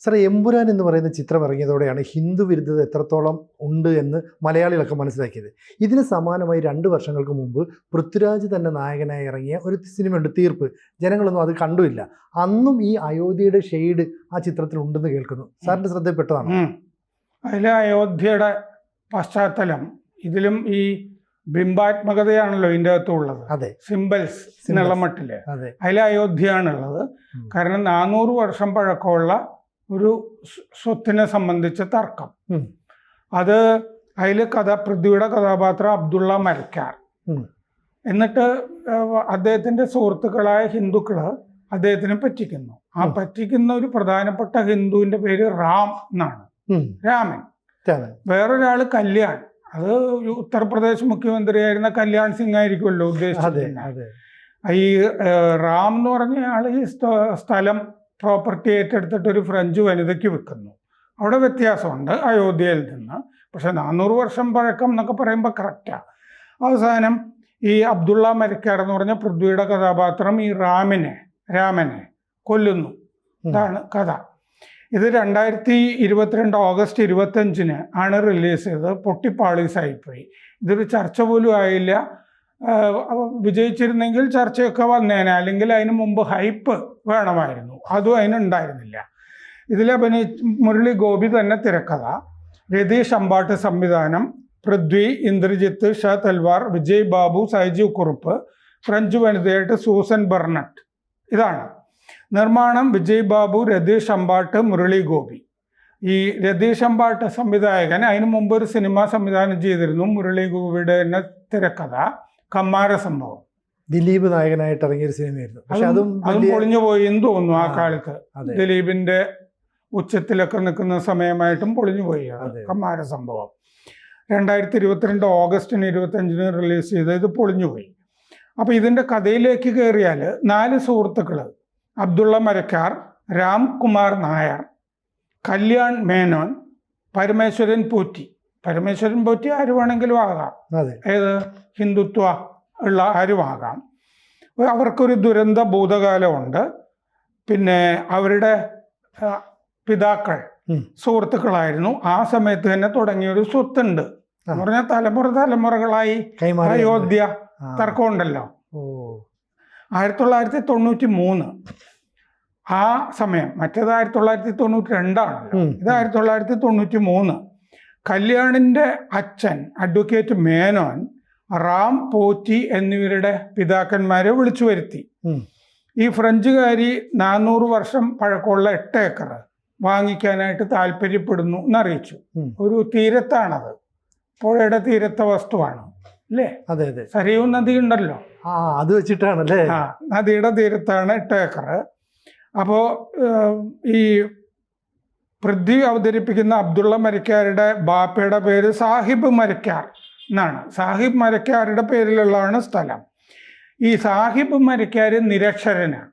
സാറേ, എമ്പുരാൻ എന്ന് പറയുന്ന ചിത്രം ഇറങ്ങിയതോടെയാണ് ഹിന്ദു വിരുദ്ധത എത്രത്തോളം ഉണ്ട് എന്ന് മലയാളികളൊക്കെ മനസ്സിലാക്കിയത്. ഇതിന് സമാനമായി 2 വർഷങ്ങൾക്ക് മുമ്പ് പൃഥ്വിരാജ് തന്നെ നായകനായി ഇറങ്ങിയ ഒരു സിനിമയുണ്ട്, തീർപ്പ്. ജനങ്ങളൊന്നും അത് കണ്ടുമില്ല. അന്നും ഈ അയോധ്യയുടെ ഷെയ്ഡ് ആ ചിത്രത്തിൽ ഉണ്ടെന്ന് കേൾക്കുന്നു. സാറിൻ്റെ ശ്രദ്ധയിൽപ്പെട്ടതാണ്. അതിലെ അയോധ്യയുടെ പശ്ചാത്തലം ഇതിലും ഈ ബിംബാത്മകതയാണല്ലോ ഇതിൻ്റെ അകത്തുള്ളത്. അതെ, സിംബൽസ് എന്നുള്ള മട്ടില് അതെ, അതിലെ അയോധ്യയാണുള്ളത്. കാരണം 400 വർഷം പഴക്കമുള്ള ഒരു സ്വത്തിനെ സംബന്ധിച്ച തർക്കം. അത് അതിൽ പൃഥ്വിയുടെ കഥാപാത്രം അബ്ദുള്ള മരക്കാർ. എന്നിട്ട് അദ്ദേഹത്തിന്റെ സുഹൃത്തുക്കളായ ഹിന്ദുക്കള് അദ്ദേഹത്തിനെ പറ്റിക്കുന്നു. ആ പറ്റിക്കുന്ന ഒരു പ്രധാനപ്പെട്ട ഹിന്ദുവിന്റെ പേര് റാം എന്നാണ്, രാമൻ. വേറൊരാള് കല്യാൺ, അത് ഒരു ഉത്തർപ്രദേശ് മുഖ്യമന്ത്രിയായിരുന്ന കല്യാൺ സിംഗ് ആയിരിക്കുമല്ലോ ഉദ്ദേശിച്ചത്. ഈ റാം എന്ന് പറഞ്ഞ ആള് ഈ സ്ഥലം പ്രോപ്പർട്ടി ഏറ്റെടുത്തിട്ട് ഒരു ഫ്രഞ്ച് വനിതയ്ക്ക് വിൽക്കുന്നു. അവിടെ വ്യത്യാസമുണ്ട് അയോധ്യയിൽ നിന്ന്. പക്ഷെ 400 വർഷം പഴക്കം എന്നൊക്കെ പറയുമ്പോൾ കറക്റ്റാണ്. അവസാനം ഈ അബ്ദുള്ള മരക്കാർ എന്ന് പറഞ്ഞ പൃഥ്വിയുടെ കഥാപാത്രം ഈ രാമനെ കൊല്ലുന്നു. ഇതാണ് കഥ. ഇത് 2022 ഓഗസ്റ്റ് 25 ആണ് റിലീസ് ചെയ്തത്. പൊട്ടിപ്പാളീസായിപ്പോയി. ഇതൊരു ചർച്ച പോലും ആയില്ല. വിജയിച്ചിരുന്നെങ്കിൽ ചർച്ചയൊക്കെ വന്നേനെ, അല്ലെങ്കിൽ അതിന് മുമ്പ് ഹൈപ്പ് വേണമായിരുന്നു. അതും അതിനുണ്ടായിരുന്നില്ല. മുരളി ഗോപി തന്നെ തിരക്കഥ, രതീഷ് അമ്പാട്ട് സംവിധാനം, പൃഥ്വി, ഇന്ദ്രജിത്ത്, ഷാ തൽവാർ, വിജയ് ബാബു, സൈജീവ് കുറുപ്പ്, ഫ്രഞ്ച് വനിതയായിട്ട് സൂസൻ ബർണറ്റ്. ഇതാണ് നിർമ്മാണം. വിജയ് ബാബു, രതീഷ് അമ്പാട്ട്, മുരളി ഗോപി. ഈ രതീഷ് അമ്പാട്ട് സംവിധായകൻ അതിനു മുമ്പ് ഒരു സിനിമ സംവിധാനം ചെയ്തിരുന്നു. മുരളി ഗോപിയുടെ തന്നെ തിരക്കഥ, കമ്മാര സംഭവം. ദിലീപ് നായകനായിട്ട് ഇറങ്ങിയ ഒരു സിനിമയായിരുന്നു. പക്ഷെ അതും പൊളിഞ്ഞു പോയി എന്ന് തോന്നുന്നു. ആ കാലത്ത് ദിലീപിന്റെ ഉച്ചത്തിലൊക്കെ നിൽക്കുന്ന സമയമായിട്ടും പൊളിഞ്ഞു പോയി കമ്മാര സംഭവം. 2022 ഓഗസ്റ്റ് 25 റിലീസ് ചെയ്ത് ഇത് പൊളിഞ്ഞുപോയി. അപ്പൊ ഇതിന്റെ കഥയിലേക്ക് കയറിയാൽ 4 സുഹൃത്തുക്കള്, അബ്ദുള്ള മരക്കാർ, രാംകുമാർ നായർ, കല്യാൺ മേനോൻ, പരമേശ്വരൻ പോറ്റി. പരമേശ്വരൻ പോറ്റി ആര് വേണമെങ്കിലും ആകാം, ഏത് ഹിന്ദുത്വ ഉള്ള ആരും ആകാം. അവർക്കൊരു ദുരന്ത ഭൂതകാലമുണ്ട്. പിന്നെ അവരുടെ പിതാക്കൾ സുഹൃത്തുക്കളായിരുന്നു. ആ സമയത്ത് തന്നെ തുടങ്ങിയൊരു സ്വത്തുണ്ട് എന്ന് പറഞ്ഞാൽ തലമുറകളായി അയോധ്യ തർക്കമുണ്ടല്ലോ. 1993 ആ സമയം. മറ്റേത് 1992 ഇത് 1993. കല്യാണിന്റെ അച്ഛൻ അഡ്വക്കേറ്റ് മേനോൻ, റാം, പോറ്റി എന്നിവരുടെ പിതാക്കന്മാരെ വിളിച്ചു വരുത്തി. ഈ ഫ്രഞ്ചുകാരി 400 വർഷം പഴക്കമുള്ള 8 ഏക്കർ വാങ്ങിക്കാനായിട്ട് താല്പര്യപ്പെടുന്നു എന്നറിയിച്ചു. ഒരു തീരത്താണത്, പുഴയുടെ തീരത്തെ വസ്തുവാണ് അല്ലേ? അതെ അതെ. സരയൂ നദി ഉണ്ടല്ലോ, അത് വെച്ചിട്ടാണല്ലേ. നദിയുടെ തീരത്താണ് 8 ഏക്കർ. അപ്പോ ഈ പൃഥ്വി അവതരിപ്പിക്കുന്ന അബ്ദുള്ള മരക്കാരുടെ ബാപ്പയുടെ പേര് സാഹിബ് മരക്കാർ എന്നാണ്. സാഹിബ് മരക്കാരുടെ പേരിലുള്ളതാണ് സ്ഥലം. ഈ സാഹിബ് മരക്കാര് നിരക്ഷരനാണ്,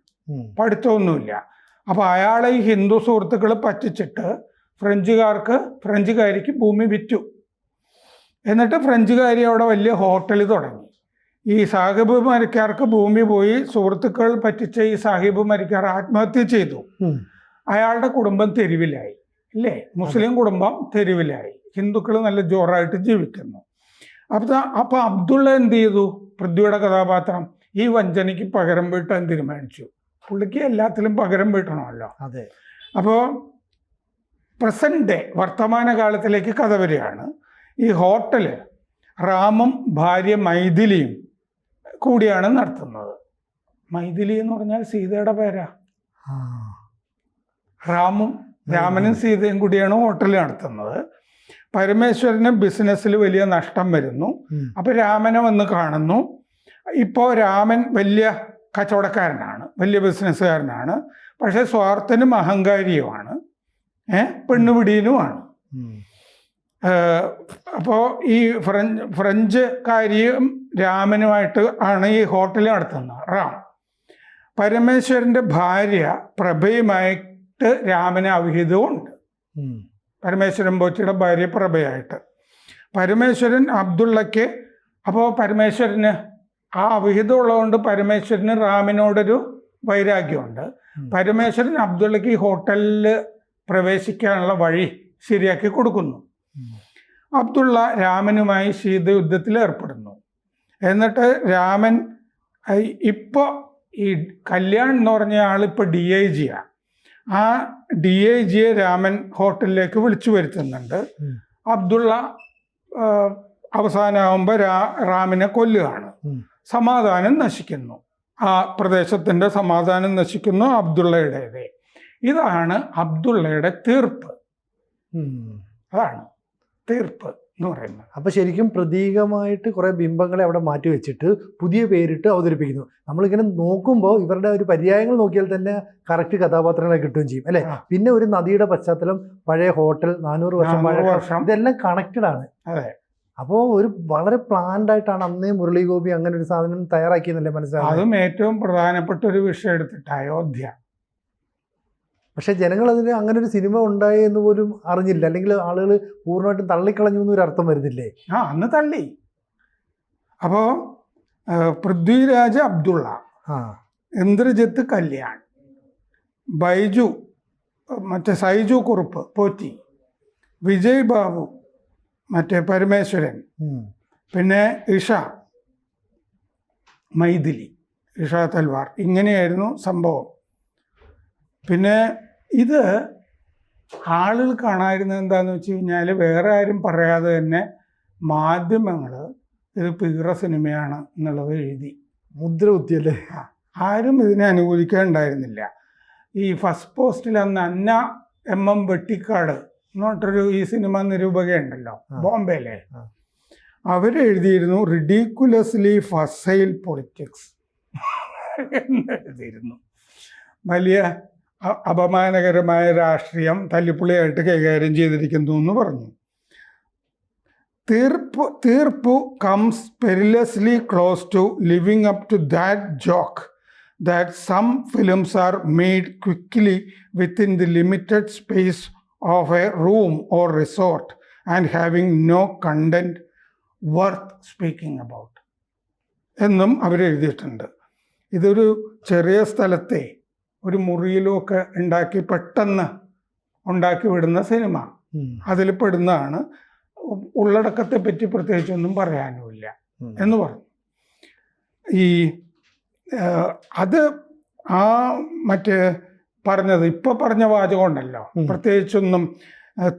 പഠിത്തമൊന്നുമില്ല. അപ്പൊ അയാളെ ഈ ഹിന്ദു സുഹൃത്തുക്കൾ പറ്റിച്ചിട്ട് ഫ്രഞ്ചുകാരിക്ക് ഭൂമി വിറ്റു. എന്നിട്ട് ഫ്രഞ്ചുകാരി അവിടെ വലിയ ഹോട്ടൽ തുടങ്ങി. ഈ സാഹിബ് മരക്കാർക്ക് ഭൂമി പോയി. സുഹൃത്തുക്കൾ പറ്റിച്ച ഈ സാഹിബ് മരക്കാർ ആത്മഹത്യ ചെയ്തു. അയാളുടെ കുടുംബം തെരുവിലായി അല്ലേ? മുസ്ലിം കുടുംബം തെരുവിലായി. ഹിന്ദുക്കൾ നല്ല ജോറായിട്ട് ജീവിക്കുന്നു. അപ്പൊ അബ്ദുള്ള എന്ത് ചെയ്തു? പൃഥ്വിയുടെ കഥാപാത്രം ഈ വഞ്ചനയ്ക്ക് പകരം വീട്ടാൻ തീരുമാനിച്ചു. പുള്ളിക്ക് എല്ലാത്തിലും പകരം വീട്ടണമല്ലോ. അതെ. അപ്പോൾ പ്രസന്റ് ഡേ, വർത്തമാനകാലത്തിലേക്ക് കഥ വരികയാണ്. ഈ ഹോട്ടല് റാമും ഭാര്യ മൈഥിലിയും കൂടിയാണ് നടത്തുന്നത്. മൈഥിലി എന്ന് പറഞ്ഞാൽ സീതയുടെ പേരാ. രാമനും സീതയും കൂടിയാണ് ഹോട്ടൽ നടത്തുന്നത്. പരമേശ്വരന് ബിസിനസ്സിൽ വലിയ നഷ്ടം വരുന്നു. അപ്പൊ രാമനെ വന്ന് കാണുന്നു. ഇപ്പോൾ രാമൻ വലിയ കച്ചവടക്കാരനാണ്, വലിയ ബിസിനസ്സുകാരനാണ്. പക്ഷെ സ്വാർത്ഥനും അഹങ്കാരിയുമാണ്, പെണ്ണുപിടിയനുമാണ്. അപ്പോൾ ഈ ഫ്രഞ്ചുകാരിയും രാമനുമായിട്ട് ആണ് ഈ ഹോട്ടൽ നടത്തുന്നത് റാം. പരമേശ്വരന്റെ ഭാര്യ പ്രഭയുമായിട്ട് രാമന് അവിഹിതമുണ്ട്. പരമേശ്വരൻ പോറ്റിയുടെ ഭാര്യ പ്രഭയായിട്ട്. പരമേശ്വരൻ അബ്ദുള്ളയ്ക്ക്, അപ്പോൾ പരമേശ്വരന് ആ അവിഹിതം ഉള്ളതുകൊണ്ട് പരമേശ്വരന് റാമിനോടൊരു വൈരാഗ്യമുണ്ട്. പരമേശ്വരൻ അബ്ദുള്ളയ്ക്ക് ഈ ഹോട്ടലിൽ പ്രവേശിക്കാനുള്ള വഴി ശരിയാക്കി കൊടുക്കുന്നു. അബ്ദുള്ള രാമനുമായി ശീതയുദ്ധത്തിൽ ഏർപ്പെടുന്നു. എന്നിട്ട് രാമൻ ഇപ്പോൾ ഈ കല്യാൺ എന്ന് പറഞ്ഞ ആളിപ്പോൾ DIG-യാണ്. ആ DIG-യെ രാമൻ ഹോട്ടലിലേക്ക് വിളിച്ചു വരുത്തുന്നുണ്ട്. അബ്ദുള്ള അവസാനമാകുമ്പോൾ റാമിനെ കൊല്ലുകയാണ്. സമാധാനം നശിക്കുന്നു. ആ പ്രദേശത്തിൻ്റെ സമാധാനം നശിക്കുന്നു അബ്ദുള്ളയുടേത്. ഇതാണ് അബ്ദുള്ളയുടെ തീർപ്പ്. അതാണ് തീർപ്പ് എന്ന് പറയുന്നത്. അപ്പൊ ശരിക്കും പ്രതീകമായിട്ട് കുറെ ബിംബങ്ങളെ അവിടെ മാറ്റി വെച്ചിട്ട് പുതിയ പേരിട്ട് അവതരിപ്പിക്കുന്നു. നമ്മളിങ്ങനെ നോക്കുമ്പോൾ ഇവരുടെ ഒരു പര്യായങ്ങൾ നോക്കിയാൽ തന്നെ കറക്റ്റ് കഥാപാത്രങ്ങളെ കിട്ടുകയും ചെയ്യും അല്ലെ. പിന്നെ ഒരു നദിയുടെ പശ്ചാത്തലം, പഴയ ഹോട്ടൽ, 400 വർഷം, ഇതെല്ലാം കണക്റ്റഡ് ആണ്. അതെ. അപ്പോൾ ഒരു വളരെ പ്ലാൻഡ് ആയിട്ടാണ് അന്നേ മുരളി ഗോപി അങ്ങനെ ഒരു സാധനം തയ്യാറാക്കിയെന്നല്ലേ മനസ്സിലാവും. അതും ഏറ്റവും പ്രധാനപ്പെട്ട ഒരു വിഷയം എടുത്തിട്ട് അയോധ്യ. പക്ഷെ ജനങ്ങൾ അതിന് അങ്ങനെ ഒരു സിനിമ ഉണ്ടായി എന്ന് പോലും അറിഞ്ഞില്ല, അല്ലെങ്കിൽ ആളുകൾ പൂർണ്ണമായിട്ടും തള്ളിക്കളഞ്ഞു എന്നൊരു അർത്ഥം വരുന്നില്ലേ? അന്ന് തള്ളി. അപ്പോൾ പൃഥ്വിരാജ് അബ്ദുള്ള, ഇന്ദ്രജിത്ത് കല്യാൺ, ബൈജു മറ്റേ സൈജു കുറുപ്പ് പോറ്റി, വിജയ് ബാബു മറ്റേ പരമേശ്വരൻ, പിന്നെ ഇഷ മൈഥിലി, ഇഷ തൽവാർ, ഇങ്ങനെയായിരുന്നു സംഭവം. പിന്നെ ഇത് ആളുകൾ കാണാതിരുന്നത് എന്താണെന്ന് വെച്ച് കഴിഞ്ഞാൽ വേറെ ആരും പറയാതെ തന്നെ മാധ്യമങ്ങൾ ഇത് പീറ സിനിമയാണ് എന്നുള്ളത് എഴുതി മുദ്ര കുത്തിയല്ലേ. ആരും ഇതിനെ അനുകൂലിക്കാനുണ്ടായിരുന്നില്ല. ഈ ഫസ്റ്റ് പോസ്റ്റിൽ അന്ന് അന്ന MM വെട്ടിക്കാട് എന്ന് പറഞ്ഞിട്ടൊരു ഈ സിനിമ നിരൂപകയുണ്ടല്ലോ ബോംബെയിലെ, അവരെഴുതിയിരുന്നു റിഡിക്കുലസ്ലി ഫസൈൽ പൊളിറ്റിക്സ് എന്നെഴുതിയിരുന്നു. വലിയ അപമാനകരമായ രാഷ്ട്രീയം തല്ലിപ്പുള്ളിയായിട്ട് കൈകാര്യം ചെയ്തിരിക്കുന്നു എന്ന് പറഞ്ഞു. തീർപ്പു comes perilously close to living up to that joke that some films are made quickly within the limited space of a room or resort and having no content worth speaking about എന്നും അവരെഴുതിയിട്ടുണ്ട്. ഇതൊരു ചെറിയ സ്ഥലത്തെ ഒരു മുറിയിലുമൊക്കെ ഉണ്ടാക്കി പെട്ടെന്ന് ഉണ്ടാക്കി വിടുന്ന സിനിമ, അതിൽ പെടുന്നതാണ്. ഉള്ളടക്കത്തെ പറ്റി പ്രത്യേകിച്ചൊന്നും പറയാനുമില്ല എന്ന് പറഞ്ഞു. ഈ അത് ആ മറ്റേ പറഞ്ഞത് ഇപ്പോൾ പറഞ്ഞ വാചകം ഉണ്ടല്ലോ, പ്രത്യേകിച്ചൊന്നും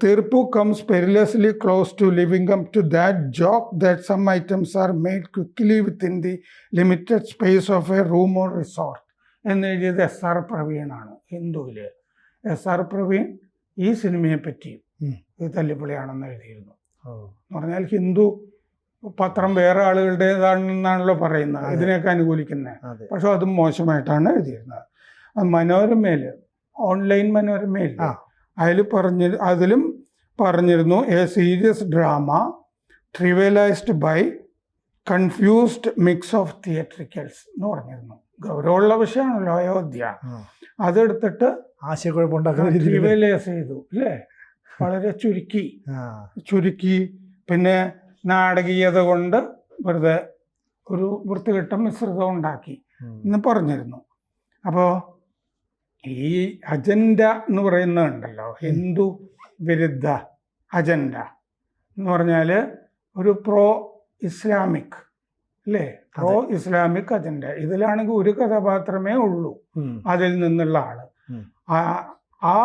തീർപ്പു comes perilously close to living up to that joke that some items are made quickly within the limited space of a room or resort എന്നെഴുതിയത് SR പ്രവീണാണ് ഹിന്ദുവിൽ. SR പ്രവീൺ ഈ സിനിമയെ പറ്റി ഇത് തല്ലിപ്പൊളിയാണെന്ന് എഴുതിയിരുന്നു. എന്ന് പറഞ്ഞാൽ ഹിന്ദു പത്രം വേറെ ആളുകളുടേതാണെന്നാണല്ലോ പറയുന്നത്, ഇതിനെയൊക്കെ അനുകൂലിക്കുന്നത്. പക്ഷെ അതും മോശമായിട്ടാണ് എഴുതിയിരുന്നത്. മനോരമയിൽ, ഓൺലൈൻ മനോരമയിൽ അതിലും പറഞ്ഞിരുന്നു a serious drama trivialised by confused mix of theatricals എന്ന് പറഞ്ഞിരുന്നു. ഗൗരവമുള്ള വിഷയമാണല്ലോ അയോധ്യ, അതെടുത്തിട്ട് ട്രിവലൈസ് ചെയ്തു അല്ലേ, വളരെ ചുരുക്കി പിന്നെ നാടകീയത കൊണ്ട് വെറുതെ ഒരു വൃത്തികെട്ട മിശ്രിതം ഉണ്ടാക്കി എന്ന് പറഞ്ഞിരുന്നു. അപ്പോൾ ഈ അജണ്ട എന്ന് പറയുന്നതുണ്ടല്ലോ, ഹിന്ദു വിരുദ്ധ അജണ്ട എന്ന് പറഞ്ഞാൽ ഒരു പ്രോ ഇസ്ലാമിക് അല്ലേ, പ്രോ ഇസ്ലാമിക് അജണ്ട. ഇതിലാണെങ്കിൽ ഒരു കഥാപാത്രമേ ഉള്ളൂ അതിൽ നിന്നുള്ള ആള്. ആ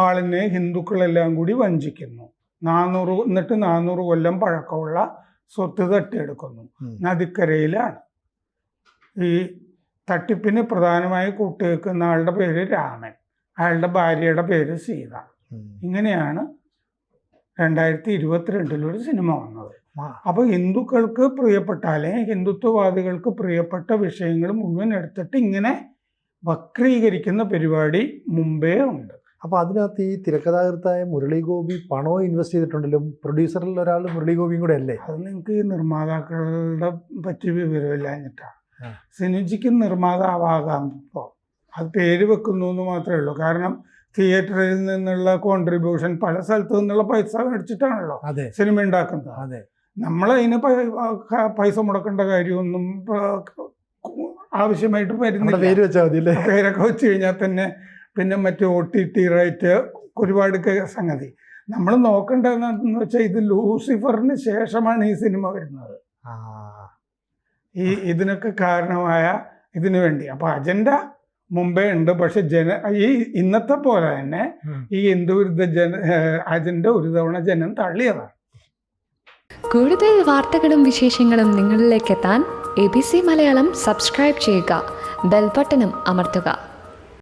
ആളിനെ ഹിന്ദുക്കളെല്ലാം കൂടി വഞ്ചിക്കുന്നു. 400 കൊല്ലം പഴക്കമുള്ള സ്വത്ത് തട്ടിയെടുക്കുന്നു. നദിക്കരയിലാണ്. ഈ തട്ടിപ്പിന് പ്രധാനമായി കൂട്ടുവെക്കുന്ന ആളുടെ പേര് രാമൻ, അയാളുടെ ഭാര്യയുടെ പേര് സീത. ഇങ്ങനെയാണ് 2022 സിനിമ വന്നത്. അപ്പോൾ ഹിന്ദുക്കൾക്ക് പ്രിയപ്പെട്ട അല്ലെങ്കിൽ ഹിന്ദുത്വവാദികൾക്ക് പ്രിയപ്പെട്ട വിഷയങ്ങൾ മുഴുവൻ എടുത്തിട്ട് ഇങ്ങനെ വക്രീകരിക്കുന്ന പരിപാടി മുമ്പേ ഉണ്ട്. അപ്പോൾ അതിനകത്ത് ഈ തിരക്കഥാകൃത്തായ മുരളി ഗോപി പണവും ഇൻവെസ്റ്റ് ചെയ്തിട്ടുണ്ടല്ലോ. പ്രൊഡ്യൂസറിൽ ഒരാൾ മുരളി ഗോപിയും കൂടെ അല്ലേ? അത് നിങ്ങൾക്ക് ഈ നിർമ്മാതാക്കളുടെ പറ്റി വിവരമില്ലാഞ്ഞിട്ടാണ്. സിനിജിക്ക് നിർമ്മാതാവാകാം. ഇപ്പോൾ അത് പേര് വെക്കുന്നു എന്ന് മാത്രമേ ഉള്ളൂ. കാരണം തിയേറ്ററിൽ നിന്നുള്ള കോൺട്രിബ്യൂഷൻ പല സ്ഥലത്തു നിന്നുള്ള പൈസ മേടിച്ചിട്ടാണല്ലോ സിനിമ ഉണ്ടാക്കുന്നത്. നമ്മളതിന് പൈസ മുടക്കേണ്ട കാര്യമൊന്നും ആവശ്യമായിട്ട് വരുന്നില്ല. പേരൊക്കെ വെച്ച് കഴിഞ്ഞാൽ തന്നെ പിന്നെ മറ്റേ OTT റൈറ്റ് ഒരുപാട് സംഗതി. നമ്മൾ നോക്കേണ്ടതെന്ന് വെച്ചാൽ ഇത് ലൂസിഫറിന് ശേഷമാണ് ഈ സിനിമ വരുന്നത്. ഇതിനൊക്കെ കാരണമായ ഇതിനു വേണ്ടി. അപ്പോൾ അജണ്ട മുമ്പേ ഉണ്ട്. പക്ഷെ ഈ ഇന്നത്തെ പോലെ തന്നെ ഈ ഹിന്ദുവിരുദ്ധ അജണ്ട ഒരു തവണ ജനം തള്ളിയതാണ്. കൂടുതൽ വാർത്തകളും വിശേഷങ്ങളും നിങ്ങളിലേക്ക് എത്താൻ ABC മലയാളം സബ്സ്ക്രൈബ് ചെയ്യുക, ബെൽ ബട്ടണും അമർത്തുക.